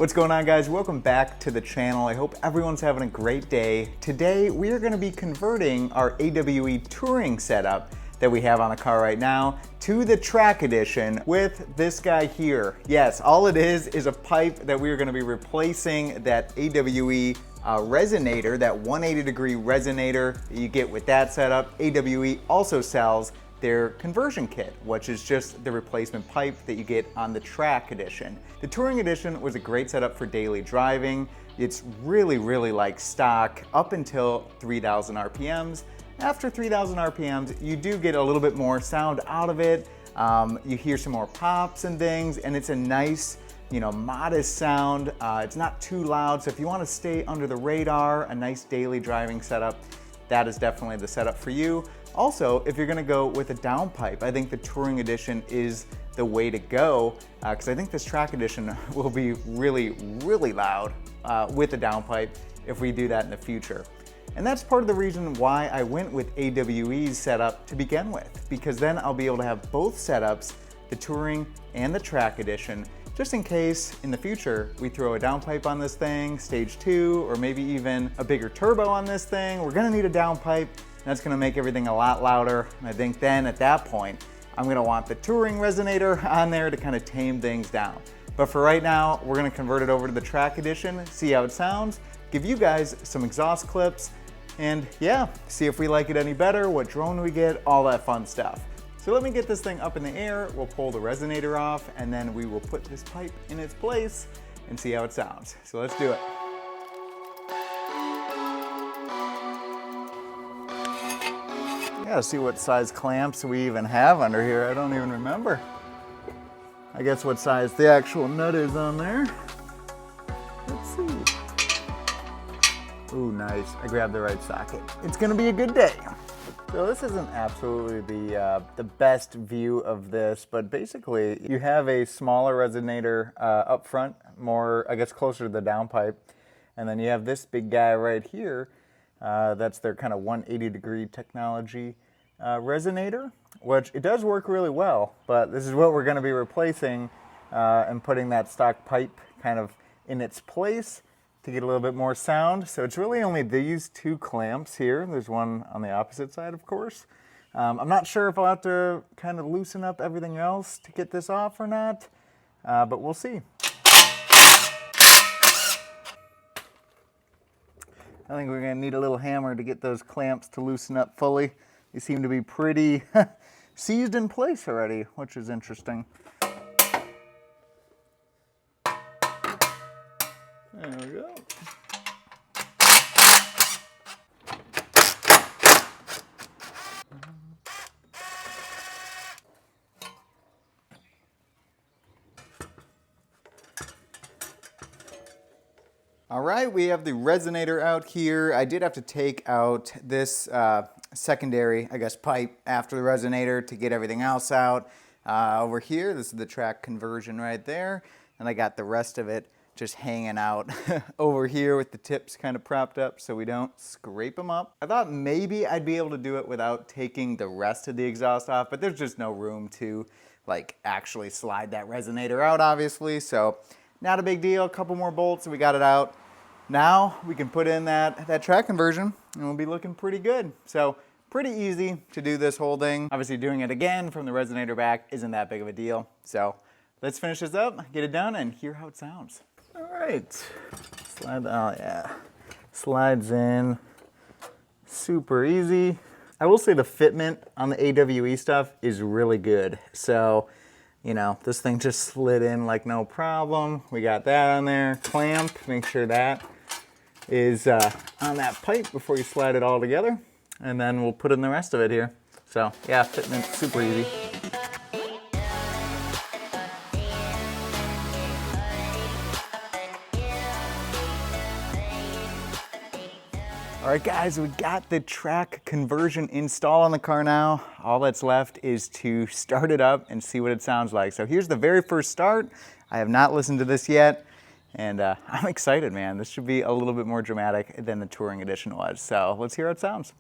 What's going on, guys? Welcome back to the channel. I hope everyone's having a great day. Today we are going to be converting our AWE touring setup that we have on the car right now to the track edition with this guy here. Yes, all it is a pipe that we are going to be replacing that AWE resonator, that 180 degree resonator that you get with that setup. AWE also sells their conversion kit, which is just the replacement pipe that you get on the track edition. The touring edition was a great setup for daily driving. It's really like stock up until 3,000 RPMs. After 3,000 RPMs, you do get a little bit more sound out of it. You hear some more pops and things, and it's a nice, modest sound. It's not too loud, so if you want to stay under the radar, a nice daily driving setup, that is definitely the setup for you. Also, if you're gonna go with a downpipe, I think the touring edition is the way to go, because I think this track edition will be really loud with a downpipe if we do that in the future. And that's part of the reason why I went with AWE's setup to begin with, because then I'll be able to have both setups, the touring and the track edition, just in case in the future we throw a downpipe on this thing, stage 2, or maybe even a bigger turbo on this thing. We're gonna need a downpipe. That's gonna make everything a lot louder. And I think then at that point, I'm gonna want the touring resonator on there to kind of tame things down. But for right now, we're gonna convert it over to the track edition, see how it sounds, give you guys some exhaust clips, and yeah, see if we like it any better, what drone we get, all that fun stuff. So let me get this thing up in the air, we'll pull the resonator off, and then we will put this pipe in its place and see how it sounds. So let's do it. Gotta see what size clamps we even have under here. I don't even remember. I guess what size the actual nut is on there. Let's see. Ooh, nice. I grabbed the right socket. It's gonna be a good day. So this isn't absolutely the best view of this, but basically you have a smaller resonator up front, more, I guess, closer to the downpipe. And then you have this big guy right here. That's their kind of 180 degree technology resonator, which it does work really well, but this is what we're going to be replacing and putting that stock pipe kind of in its place to get a little bit more sound. So it's really only these two clamps here. There's one on the opposite side, of course. I'm not sure if I'll have to kind of loosen up everything else to get this off or not, but we'll see. I think we're gonna need a little hammer to get those clamps to loosen up fully. They seem to be pretty seized in place already, which is interesting. There we go. All right, we have the resonator out here. I did have to take out this secondary, I guess, pipe after the resonator to get everything else out. Over here, this is the track conversion right there. And I got the rest of it just hanging out over here with the tips kind of propped up so we don't scrape them up. I thought maybe I'd be able to do it without taking the rest of the exhaust off, but there's just no room to like actually slide that resonator out, obviously. So not a big deal, a couple more bolts and we got it out. Now we can put in that track conversion and we'll be looking pretty good. So pretty easy to do this whole thing. Obviously doing it again from the resonator back isn't that big of a deal. So let's finish this up, get it done, and hear how it sounds. All right, slide, oh yeah, slides in, super easy. I will say the fitment on the AWE stuff is really good. So, this thing just slid in like no problem. We got that on there, clamp, make sure that is on that pipe before you slide it all together. And then we'll put in the rest of it here. So yeah, fitment, super easy. All right, guys, we got the track conversion installed on the car now. All that's left is to start it up and see what it sounds like. So here's the very first start. I have not listened to this yet, and I'm excited, man. This should be a little bit more dramatic than the touring edition was. So let's hear how it sounds.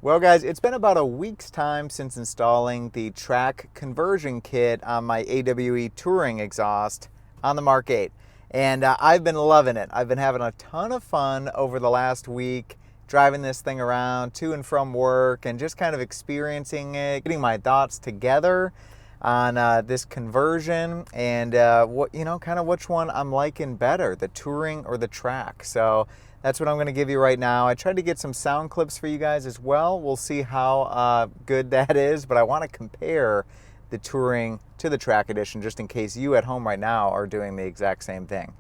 Well guys, it's been about a week's time since installing the track conversion kit on my AWE Touring exhaust on the Mark 8. And I've been loving it. I've been having a ton of fun over the last week driving this thing around to and from work and just kind of experiencing it, getting my thoughts together on this conversion and kind of which one I'm liking better, the touring or the track. So that's what I'm going to give you right now. I tried to get some sound clips for you guys as well. We'll see how good that is, but I want to compare the touring to the track edition just in case you at home right now are doing the exact same thing.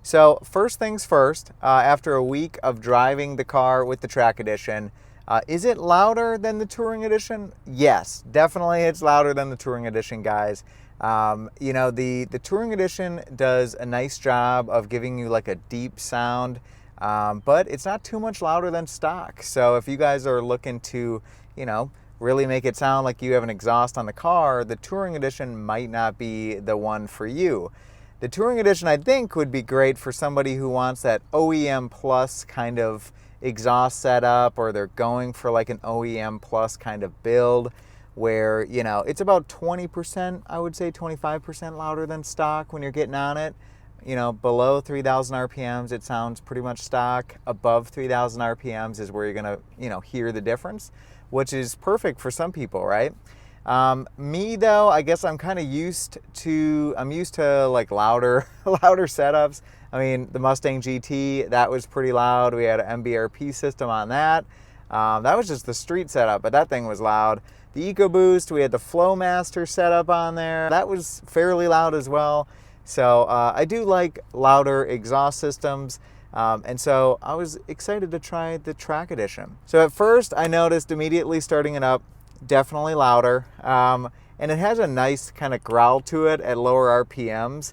So first things first, after a week of driving the car with the track edition, is it louder than the touring edition? Yes, definitely it's louder than the touring edition, guys. The touring edition does a nice job of giving you like a deep sound. But it's not too much louder than stock. So if you guys are looking to, really make it sound like you have an exhaust on the car, the Touring Edition might not be the one for you. The Touring Edition, I think, would be great for somebody who wants that OEM Plus kind of exhaust setup, or they're going for like an OEM Plus kind of build where, it's about 20%, I would say 25% louder than stock when you're getting on it. Below 3,000 RPMs, it sounds pretty much stock. Above 3,000 RPMs is where you're gonna, hear the difference, which is perfect for some people, right? Me though, I guess I'm kind of used to like louder setups. I mean, the Mustang GT, that was pretty loud. We had an MBRP system on that. That was just the street setup, but that thing was loud. The EcoBoost, we had the Flowmaster setup on there. That was fairly loud as well. So I do like louder exhaust systems, and so I was excited to try the track edition. So at first I noticed immediately starting it up, definitely louder, and it has a nice kind of growl to it at lower RPMs.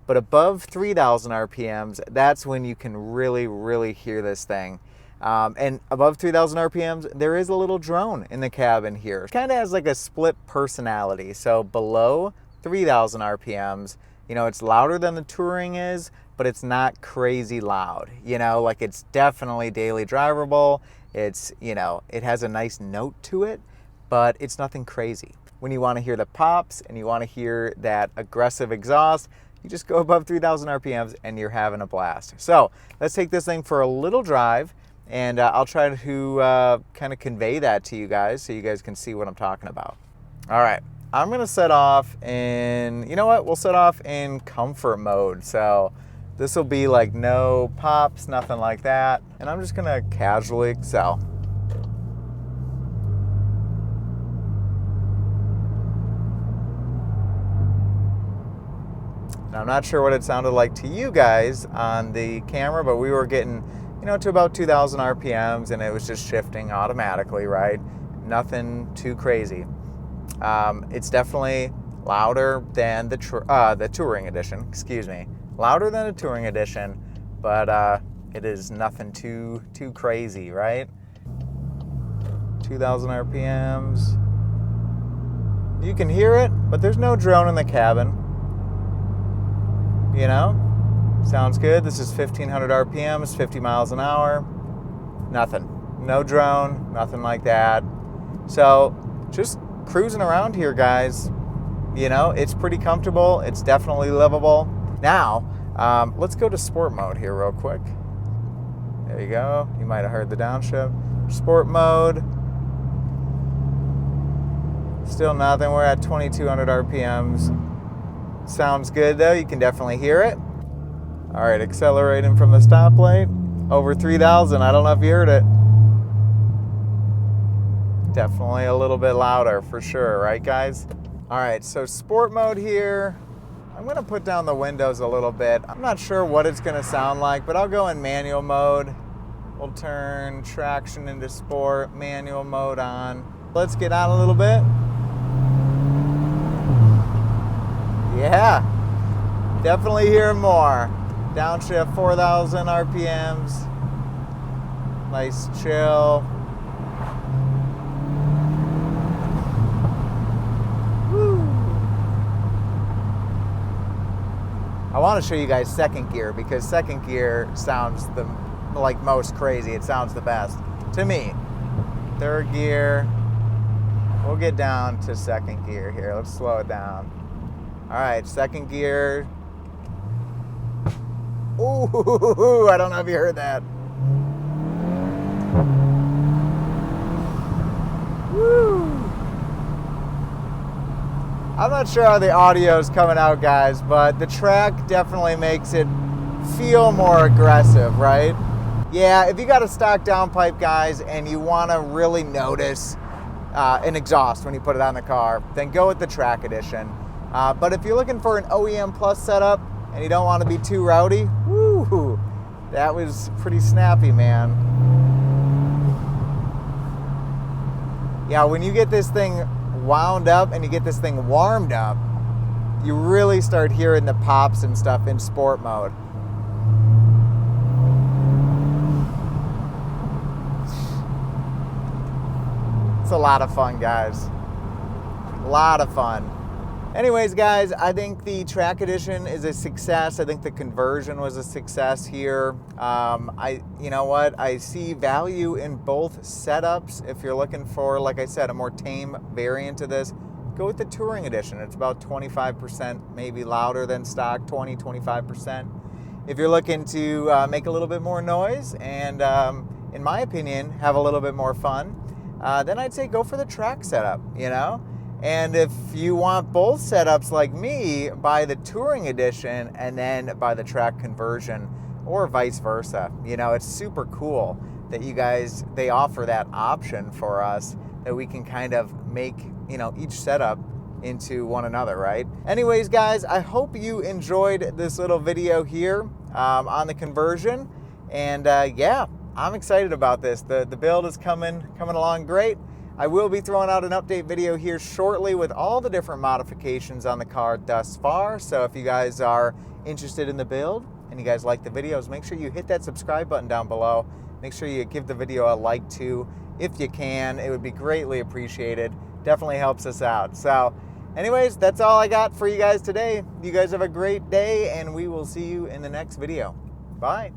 But above 3,000 RPMs, that's when you can really, really hear this thing. And above 3,000 RPMs, there is a little drone in the cabin here. It kind of has like a split personality. So below 3,000 RPMs, it's louder than the Touring is, but it's not crazy loud. Like it's definitely daily drivable. It's, it has a nice note to it, but it's nothing crazy. When you want to hear the pops and you want to hear that aggressive exhaust, you just go above 3,000 RPMs and you're having a blast. So let's take this thing for a little drive. And I'll try to kind of convey that to you guys so you guys can see what I'm talking about. All right, I'm gonna set off in, we'll set off in comfort mode. So this will be like no pops, nothing like that. And I'm just gonna casually excel. Now, I'm not sure what it sounded like to you guys on the camera, but we were getting to about 2,000 RPMs, and it was just shifting automatically, right? Nothing too crazy. It's definitely louder than the Touring Edition, excuse me. Louder than the Touring Edition, but it is nothing too crazy, right? 2,000 RPMs. You can hear it, but there's no drone in the cabin. Sounds good. This is 1,500 RPMs, 50 miles an hour. Nothing. No drone, nothing like that. So just cruising around here, guys. It's pretty comfortable. It's definitely livable. Now, let's go to sport mode here real quick. There you go. You might have heard the downshift. Sport mode. Still nothing. We're at 2,200 RPMs. Sounds good though. You can definitely hear it. All right, accelerating from the stoplight. Over 3,000. I don't know if you heard it. Definitely a little bit louder for sure, right guys? All right, so sport mode here. I'm gonna put down the windows a little bit. I'm not sure what it's gonna sound like, but I'll go in manual mode. We'll turn traction into sport, manual mode on. Let's get out a little bit. Yeah, definitely hear more. Downshift 4,000 RPMs. Nice chill. Woo. I want to show you guys second gear, because second gear sounds the like most crazy. It sounds the best to me. Third gear. We'll get down to second gear here. Let's slow it down. All right, second gear. Ooh, I don't know if you heard that. Woo. I'm not sure how the audio is coming out, guys, but the track definitely makes it feel more aggressive, right? Yeah, if you got a stock downpipe, guys, and you want to really notice an exhaust when you put it on the car, then go with the track edition. But if you're looking for an OEM Plus setup and you don't want to be too rowdy, woo, that was pretty snappy, man. Yeah, when you get this thing wound up and you get this thing warmed up, you really start hearing the pops and stuff in sport mode. It's a lot of fun, guys. A lot of fun. Anyways, guys, I think the track edition is a success. I think the conversion was a success here. You know what? I see value in both setups. If you're looking for, like I said, a more tame variant of this, go with the Touring Edition. It's about 25%, maybe louder than stock, 20-25%. If you're looking to make a little bit more noise and, in my opinion, have a little bit more fun, then I'd say go for the track setup, you know? And if you want both setups like me, buy the Touring Edition and then buy the track conversion, or vice versa. You know, it's super cool that you guys, they offer that option for us, that we can kind of make, you know, each setup into one another, right? Anyways, guys, I hope you enjoyed this little video here on the conversion. And yeah, I'm excited about this. The build is coming along great. I will be throwing out an update video here shortly with all the different modifications on the car thus far. So if you guys are interested in the build and you guys like the videos, make sure you hit that subscribe button down below. Make sure you give the video a like too, if you can. It would be greatly appreciated. Definitely helps us out. So anyways, that's all I got for you guys today. You guys have a great day, and we will see you in the next video. Bye.